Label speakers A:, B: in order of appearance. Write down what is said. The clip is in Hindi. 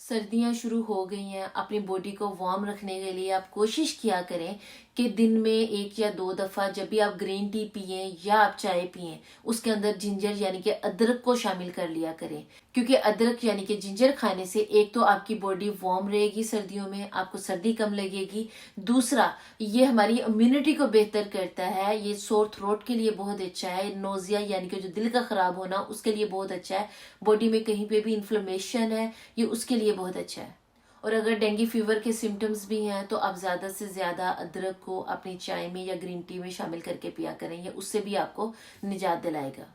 A: सर्दियां शुरू हो गई हैं। अपनी बॉडी को वार्म रखने के लिए आप कोशिश किया करें कि दिन में 1 या 2 दफ़ा जब भी आप ग्रीन टी पिए या आप चाय पिए उसके अंदर जिंजर यानी कि अदरक को शामिल कर लिया करें, क्योंकि अदरक यानी कि जिंजर खाने से एक तो आपकी बॉडी वार्म रहेगी, सर्दियों में आपको सर्दी कम लगेगी। दूसरा, ये हमारी इम्यूनिटी को बेहतर करता है। ये सोर थ्रोट के लिए बहुत अच्छा है। नोजिया यानी कि जो दिल का खराब होना उसके लिए बहुत अच्छा है। बॉडी में कहीं पे भी इन्फ्लेमेशन है, ये उसके लिए बहुत अच्छा है। और अगर डेंगू फीवर के सिम्टम्स भी हैं तो आप ज्यादा से ज्यादा अदरक को अपनी चाय में या ग्रीन टी में शामिल करके पिया करें, ये उससे भी आपको निजात दिलाएगा।